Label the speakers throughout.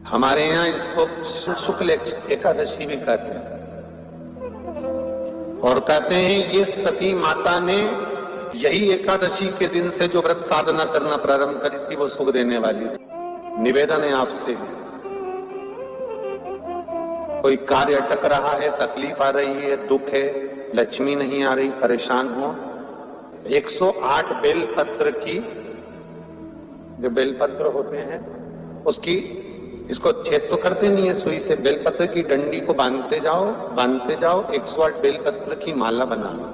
Speaker 1: हमारे यहाँ इसको शुक्ल एकादशी भी कहते हैं और कहते हैं ये सती माता ने यही एकादशी के दिन से जो व्रत साधना करना प्रारंभ करी थी वो सुख देने वाली थी। निवेदन है आपसे, कोई कार्य अटक रहा है, तकलीफ आ रही है, दुख है, लक्ष्मी नहीं आ रही, परेशान हो, 108 बेलपत्र की, जो बेलपत्र होते हैं उसकी, इसको छेद तो करते नहीं है सुई से, बेलपत्र की डंडी को बांधते जाओ 108 बेलपत्र की माला बना लो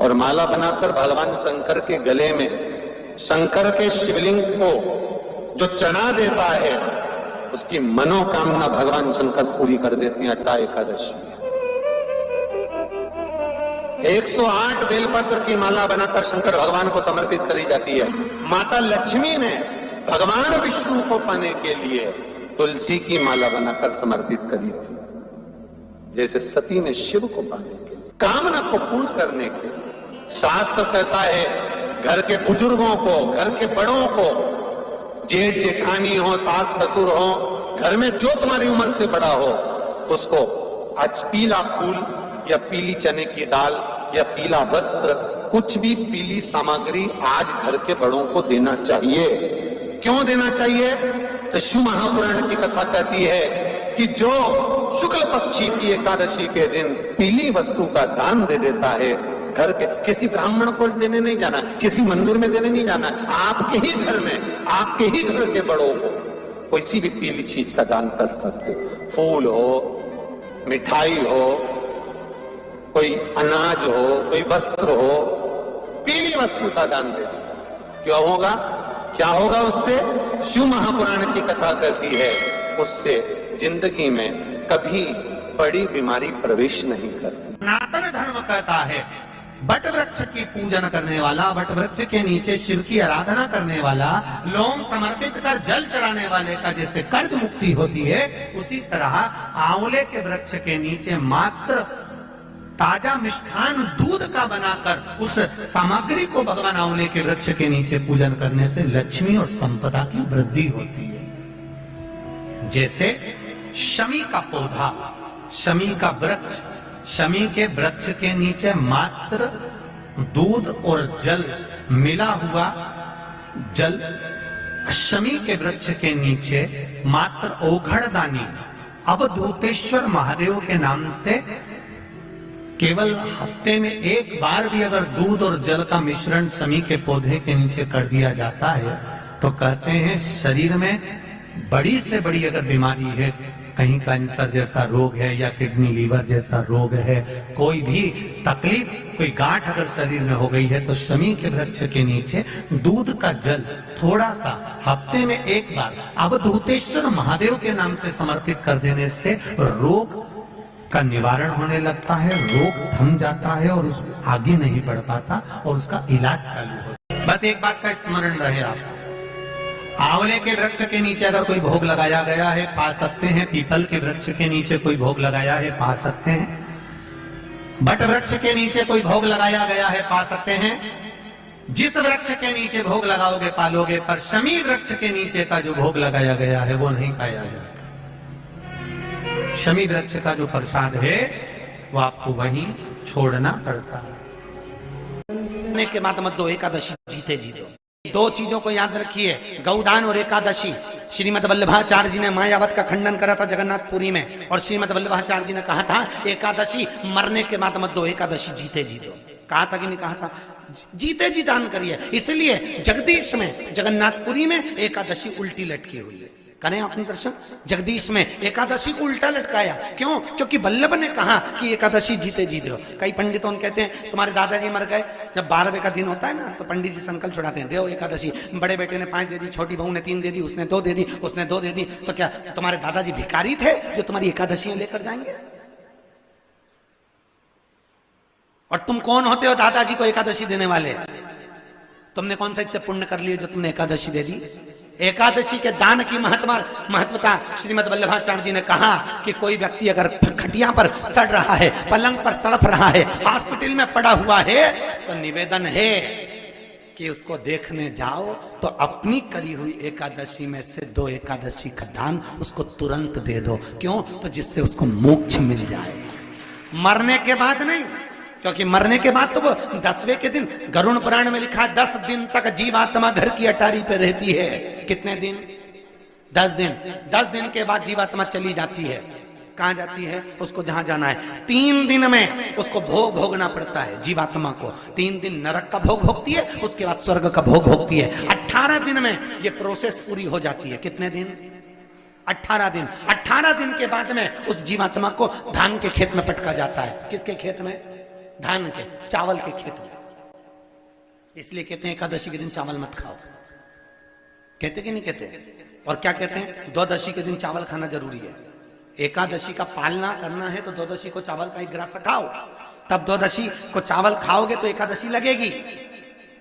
Speaker 1: और माला बनाकर भगवान शंकर के गले में, शंकर के शिवलिंग को जो चढ़ा देता है उसकी मनोकामना भगवान शंकर पूरी कर देते हैं। अट्टा एकादशी 108 बेलपत्र की माला बनाकर शंकर भगवान को समर्पित करी जाती है। माता लक्ष्मी ने भगवान विष्णु को पाने के लिए तुलसी की माला बनाकर समर्पित करी थी, जैसे सती ने शिव को पाने के लिए, कामना को पूर्ण करने के लिए। शास्त्र कहता है घर के बुजुर्गों को, घर के बड़ों को, जेठ जेठानी हो, सास ससुर हो, घर में जो तुम्हारी उम्र से बड़ा हो, उसको आज पीला फूल या पीली चने की दाल या पीला वस्त्र, कुछ भी पीली सामग्री आज घर के बड़ों को देना चाहिए। क्यों देना चाहिए? तो शिव महापुराण की कथा कहती है कि जो शुक्ल पक्षी की एकादशी के दिन पीली वस्तु का दान दे देता है, घर के किसी ब्राह्मण को देने नहीं जाना, किसी मंदिर में देने नहीं जाना, आपके ही घर में, आपके ही घर के बड़ों को किसी भी पीली चीज का दान कर सकते। फूल हो, मिठाई हो, कोई अनाज हो, कोई वस्त्र हो, पीली वस्तु का दान दे दो। क्यों होगा? क्या होगा उससे? शिव महापुराण की कथा कहती है उससे जिंदगी में कभी बड़ी बीमारी प्रवेश नहीं करती।
Speaker 2: सनातन धर्म कहता है बट वृक्ष की पूजन करने वाला, बट वृक्ष के नीचे शिव की आराधना करने वाला, लोम समर्पित कर जल चढ़ाने वाले का जैसे कर्ज मुक्ति होती है, उसी तरह आंवले के वृक्ष के नीचे मात्र ताजा मिष्ठान दूध का बनाकर उस सामग्री को भगवान आंवले के वृक्ष के नीचे पूजन करने से लक्ष्मी और संपदा की वृद्धि होती है। जैसे शमी का पौधा, शमी का वृक्ष, शमी के वृक्ष के नीचे मात्र दूध और जल मिला हुआ जल, शमी के वृक्ष के नीचे मात्र ओघड़दानी अवधूतेश्वर महादेव के नाम से केवल हफ्ते में एक बार भी अगर दूध और जल का मिश्रण शमी के पौधे के नीचे कर दिया जाता है तो कहते हैं शरीर में बड़ी से बड़ी अगर बीमारी है, कहीं कैंसर जैसा रोग है या किडनी लीवर जैसा रोग है, कोई भी तकलीफ, कोई गांठ अगर शरीर में हो गई है, तो शमी के वृक्ष के नीचे दूध का जल थोड़ा सा हफ्ते में एक बार अवधूतेश्वर महादेव के नाम से समर्पित कर देने से रोग का निवारण होने लगता है, रोग थम जाता है और आगे नहीं बढ़ पाता और उसका इलाज चालू होता है। बस एक बात का स्मरण रहे, आप आंवले के वृक्ष के नीचे अगर कोई भोग लगाया गया है पा सकते हैं, पीपल के वृक्ष के नीचे कोई भोग लगाया है पा सकते हैं, बट वृक्ष के नीचे कोई भोग लगाया गया है पा सकते हैं। जिस वृक्ष के नीचे भोग लगाओगे पालोगे, पर शमी वृक्ष के नीचे का जो भोग लगाया गया है वो नहीं पाया जाता। शमी वृक्ष का जो प्रसाद है वो आपको वहीं छोड़ना पड़ता है।
Speaker 3: के बाद मत दो एकादशी जीते जी दो। दो चीजों को याद रखिए, गौदान और एकादशी। श्रीमद वल्लभाचार्य जी ने मायावत का खंडन करा था जगन्नाथपुरी में, और श्रीमद वल्लभाचार्य जी ने कहा था एकादशी मरने के बाद मत दो, एकादशी जीते जी दो। कहा था कि नहीं कहा था? जीते जी दान करिए। इसलिए जगदीश में, जगन्नाथपुरी में एकादशी उल्टी लटकी हुई है। करें अपने दर्शन, जगदीश में एकादशी को उल्टा लटकाया। क्यों? क्योंकि वल्लभ ने कहा कि एकादशी जीते जी दो। कई पंडितों कहते हैं तुम्हारे दादाजी मर गए, जब 12वें का दिन होता है ना तो पंडित जी संकल्प छुड़ाते हैं, दो एकादशी। बड़े बेटे ने 5 दे दी, छोटी बहू ने 3 दे दी, उसने 2 दे दी, उसने 2 दे दी, तो क्या तुम्हारे दादाजी भिखारी थे जो तुम्हारी एकादशियां लेकर जाएंगे? और तुम कौन होते हो दादाजी को एकादशी देने वाले? तुमने कौन सा इतने पुण्य कर लिए जो तुमने एकादशी दे दी? एकादशी के दान की महत्वता श्रीमद वल्लभाचार्य जी ने कहा कि कोई व्यक्ति अगर खटिया पर सड़ रहा है, पलंग पर तड़प रहा है, हॉस्पिटल में पड़ा हुआ है, तो निवेदन है कि उसको देखने जाओ तो अपनी करी हुई एकादशी में से 2 एकादशी का दान उसको तुरंत दे दो। क्यों? तो जिससे उसको मोक्ष मिल जाए, मरने के बाद नहीं। क्योंकि मरने के बाद तो वो 10वें के दिन, गरुड़ पुराण में लिखा है 10 दिन तक जीवात्मा घर की अटारी पे रहती है। कितने दिन? 10 दिन। 10 दिन के बाद जीवात्मा चली जाती है। कहां जाती है? उसको जहां जाना है। 3 दिन में उसको भोग भोगना पड़ता है जीवात्मा को। 3 दिन नरक का भोग भोगती है, उसके बाद स्वर्ग का भोग भोगती है। 18 दिन में ये प्रोसेस पूरी हो जाती है। कितने दिन? 18 दिन। 18 दिन के बाद में उस जीवात्मा को धान के खेत में पटका जाता है। किसके खेत में? धान के, चावल के खेत में। इसलिए कहते हैं एकादशी के दिन चावल मत खाओ। कहते कि नहीं कहते? और क्या कहते हैं? द्वादशी के दिन चावल खाना जरूरी है। एकादशी का पालना करना है तो द्वादशी को चावल का 1 ग्रास खाओ, तब द्वादशी को चावल खाओगे तो एकादशी लगेगी।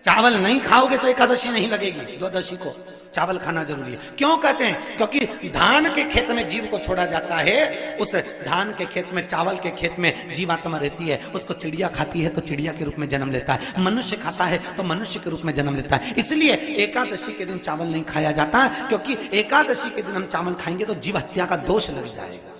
Speaker 3: चावल नहीं खाओगे तो एकादशी नहीं लगेगी। द्वादशी को चावल खाना जरूरी है। क्यों कहते हैं? क्योंकि धान के खेत में जीव को छोड़ा जाता है। उस धान के खेत में, चावल के खेत में जीवात्मा रहती है। उसको चिड़िया खाती है तो चिड़िया के रूप में जन्म लेता है, मनुष्य खाता है तो मनुष्य के रूप में जन्म लेता है। इसलिए एकादशी के दिन चावल नहीं खाया जाता, क्योंकि एकादशी के दिन हम चावल खाएंगे तो जीव हत्या का दोष लग जाएगा।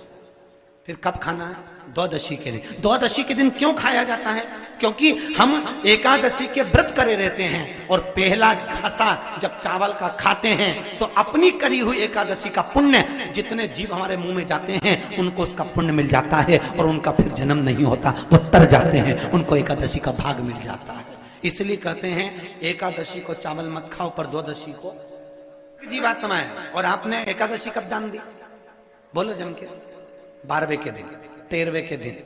Speaker 3: फिर कब खाना है? द्वादशी के दिन। द्वादशी के दिन क्यों खाया जाता है? क्योंकि हम एकादशी के व्रत करे रहते हैं और पहला घासा जब चावल का खाते हैं तो अपनी करी हुई एकादशी का पुण्य, जितने जीव हमारे मुंह में जाते हैं उनको उसका पुण्य मिल जाता है और उनका फिर जन्म नहीं होता, वो तर जाते हैं, उनको एकादशी का भाग मिल जाता है। इसलिए कहते हैं एकादशी को चावल मत खाओ, पर द्वादशी को जीवात्मा है। और आपने एकादशी कब दान दी? बोलो जम के। 12वें के दिन, 13वें के दिन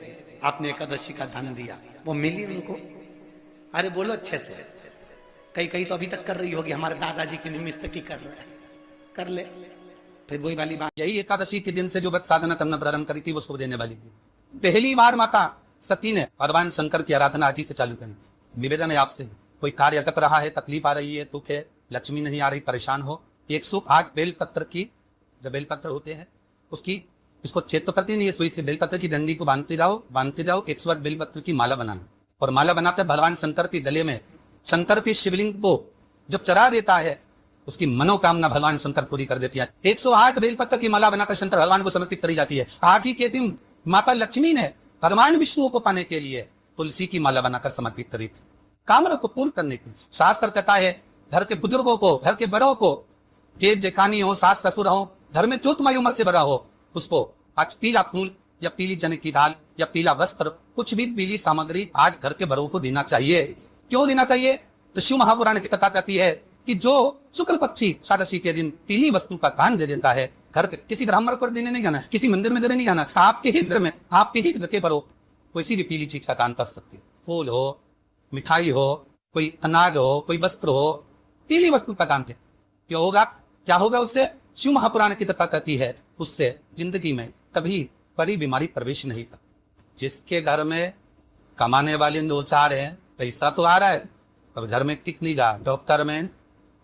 Speaker 3: आपने एकादशी का दान दिया, वो मिली उनको? अरे बोलो अच्छे से। कई तो अभी तक कर रही होगी, हमारे दादाजी के निमित्त की कर रहे हैं, कर ले। फिर वही वाली बात,
Speaker 4: यही एकादशी के दिन से जो व्रत साधना करना प्रारंभ करी थी वो शुभ देने वाली थी। पहली बार माता सती ने भगवान शंकर की आराधना आज ही से चालू करी। निवेदन है आपसे, कोई कार्य अटक रहा है, तकलीफ आ रही है, दुख है, लक्ष्मी नहीं आ रही, परेशान हो, 108 बेलपत्र की, जो बेलपत्र होते हैं उसकी, इसको छेद तो करती नहीं है, सुई से बेलपत्र की डंडी को बांधते जाओ 108 बेलपत्र की माला बनाना। और माला बनाते भगवान शंकर के गले में, शंकर के शिवलिंग को जब चढ़ा देता है उसकी मनोकामना भगवान शंकर पूरी कर देती है। 108 बेलपत्र की माला बनाकर शंकर भगवान को समर्पित करी जाती है। आज ही के दिन माता लक्ष्मी ने भगवान विष्णु को पाने के लिए तुलसी की माला बनाकर समर्पित करी थी, कामना को पूर्ण करने की। शास्त्र कहता है घर के बुजुर्गों को, घर के बड़ों को, जेठ जेठानी हो, सास ससुर हो, घर में जो तुम्हारी उम्र से बड़ा हो, उसको आज पीला फूल या पीली चने की दाल या पीला वस्त्र, कुछ भी पीली सामग्री आज घर के बड़ों को देना चाहिए। क्यों देना चाहिए? तो शिव महापुराण की कथा कहती है कि जो शुक्ल पक्षी एकादशी के दिन पीली वस्तु का दान दे देता है, घर के किसी ब्राह्मण पर देने नहीं जाना, किसी मंदिर में देने नहीं जाना, आपके ही घर में, आपके ही घर के बड़ों किसी भी पीली चीज का दान कर सकती है। फूल हो, मिठाई हो, कोई अनाज हो, कोई वस्त्र हो, पीली वस्तु का दान दे। क्या होगा? क्या होगा उससे? शिव महापुराण की कथा कहती है उससे जिंदगी में कभी बड़ी बीमारी प्रवेश नहीं कर। जिसके घर में कमाने वाले 2-4 हैं, पैसा तो आ रहा है, अब घर में टिक नहीं रहा, डॉक्टर में,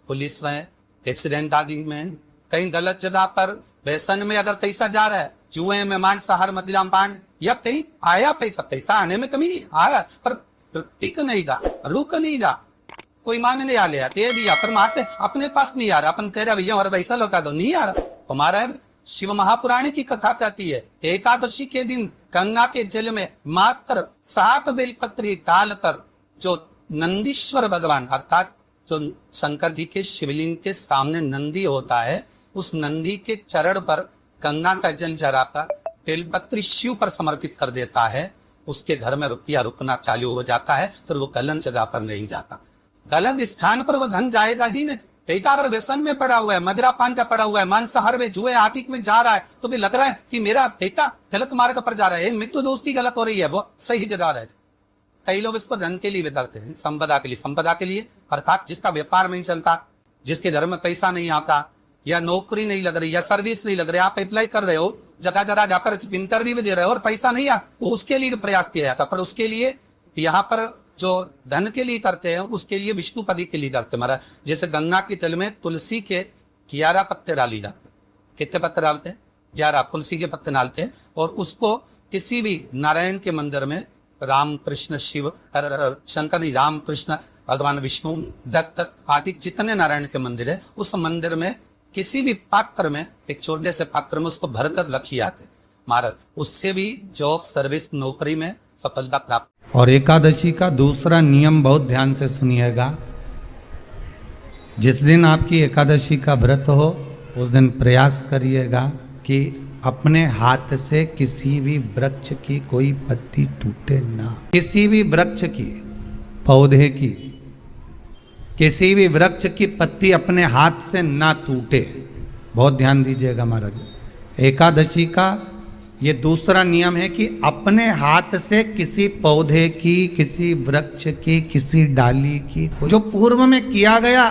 Speaker 4: पुलिस में, एक्सीडेंट आदि में, कहीं गलत जगह पर व्यसन में अगर पैसा जा रहा है, जुए में, मांसाहार, मदिराम पान, या कहीं आया पैसा आने में कमी नहीं आ रहा, पर टिक नहीं रहा, रुक नहीं रहा, कोई मांगने आ लिया, दे दिया, पर वहां से अपने पास नहीं आ रहा, अपन कह रहा भैया हमारा पैसा लौटा दो, नहीं आ रहा। हमारा शिव महापुराण की कथा कहती है एकादशी के दिन गंगा के जल में मात्र 7 बेलपत्र डालकर जो नंदीश्वर भगवान अर्थात जो शंकर जी के शिवलिंग के सामने नंदी होता है, उस नंदी के चरण पर गंगा का जल चढ़ाकर बेलपत्र शिव पर समर्पित कर देता है, उसके घर में रुपया रुकना चालू हो जाता है, तो वो गलत जगह पर नहीं जाता। गलत स्थान पर वो धन जाएगा ही नहीं। बेटा अगर व्यसन में पड़ा हुआ है, मदिरा पान का पड़ा हुआ है, मांसाहार में, जुए आतिक में जा रहा है, तो भी लग रहा है कि मेरा बेटा गलत मार्ग पर जा रहा है, मित्र दोस्ती गलत हो रही है, वो सही जगह रहे। कई लोग इसको धन के लिए भी करते हैं, संपदा के लिए। संपदा के लिए अर्थात जिसका व्यापार नहीं चलता, जिसके घर में पैसा नहीं आता, या नौकरी नहीं लग रही, या सर्विस नहीं लग रही, आप अप्लाई कर रहे हो, जगह जगह जाकर इंटरव्यू दे रहे हो और पैसा नहीं आ, तो उसके लिए प्रयास किया जाता। पर उसके लिए यहाँ पर जो धन के लिए करते हैं उसके लिए विष्णुपदी के लिए करते महाराज। जैसे गंगा के जल में तुलसी के 11 पत्ते डाली जाते। कितने पत्ते डालते हैं? 11 तुलसी के पत्ते डालते हैं, और उसको किसी भी नारायण के मंदिर में राम कृष्ण शिव शंकर राम कृष्ण भगवान विष्णु, दत्त आदि जितने नारायण के मंदिर है, उस मंदिर में किसी भी पात्र में, एक छोटे से पात्र में उसको भरकर रखी आते महाराज, उससे भी जॉब सर्विस नौकरी में सफलता प्राप्त।
Speaker 3: और एकादशी का दूसरा नियम बहुत ध्यान से सुनिएगा। जिस दिन आपकी एकादशी का व्रत हो उस दिन प्रयास करिएगा कि अपने हाथ से किसी भी वृक्ष की कोई पत्ती टूटे ना। किसी भी वृक्ष की, पौधे की, किसी भी वृक्ष की पत्ती अपने हाथ से ना टूटे। बहुत ध्यान दीजिएगा महाराज। एकादशी का ये दूसरा नियम है कि अपने हाथ से किसी पौधे की, किसी वृक्ष की, किसी डाली की, जो पूर्व में किया गया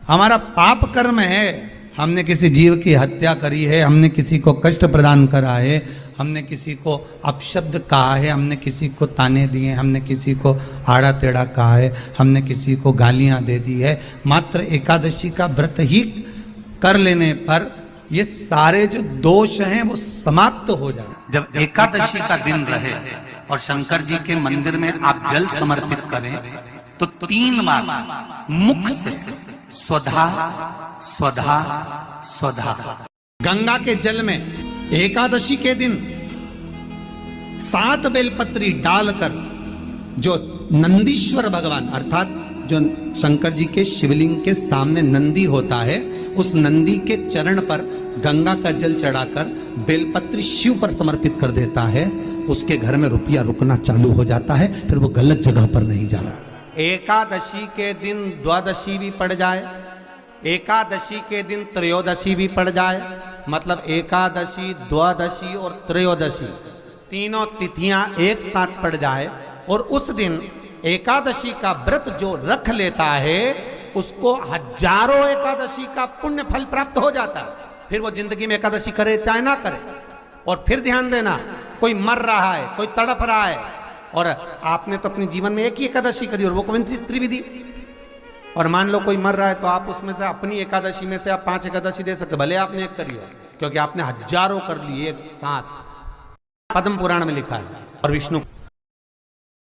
Speaker 3: हमारा पाप कर्म है, हमने किसी जीव की हत्या करी है, हमने किसी को कष्ट प्रदान करा है, हमने किसी को अपशब्द कहा है, हमने किसी को ताने दिए, हमने किसी को आड़ा टेढ़ा कहा है, हमने किसी को गालियां दे दी है, मात्र एकादशी का व्रत ही कर लेने पर ये सारे जो दोष हैं वो समाप्त हो जाए।
Speaker 4: जब एकादशी का दिन रहे और शंकर जी के मंदिर में आप जल समर्पित करें तो 3 बार मुख से स्वधा स्वधा स्वधा।
Speaker 3: गंगा के जल में एकादशी के दिन 7 बेलपत्री डालकर जो नंदीश्वर भगवान अर्थात जो शंकर जी के शिवलिंग के सामने नंदी होता है, उस नंदी के चरण पर गंगा का जल चढ़ाकर बेलपत्री शिव पर समर्पित कर देता है, उसके घर में रुपया रुकना चालू हो जाता है, फिर वो गलत जगह पर नहीं जाता। एकादशी के दिन द्वादशी भी पड़ जाए, एकादशी के दिन त्रयोदशी भी पड़ जाए, मतलब एकादशी, द्वादशी और त्रयोदशी तीनों तिथियां एक साथ पड़ जाए और उस दिन एकादशी का व्रत जो रख लेता है उसको हजारों एकादशी का पुण्य फल प्राप्त हो जाता है। फिर वो जिंदगी में एकादशी करे चाहे ना करे। और फिर ध्यान देना, कोई मर रहा है, कोई तड़प रहा है और आपने तो अपने जीवन में एक ही एकादशी करी और वो कौन सी त्रिविधि, और मान लो कोई मर रहा है तो आप उसमें से अपनी एकादशी में से आप 5 एकादशी दे सकते, भले आपने एक करी हो, क्योंकि आपने हजारों कर ली एक साथ। पद्म पुराण में लिखा है और विष्णु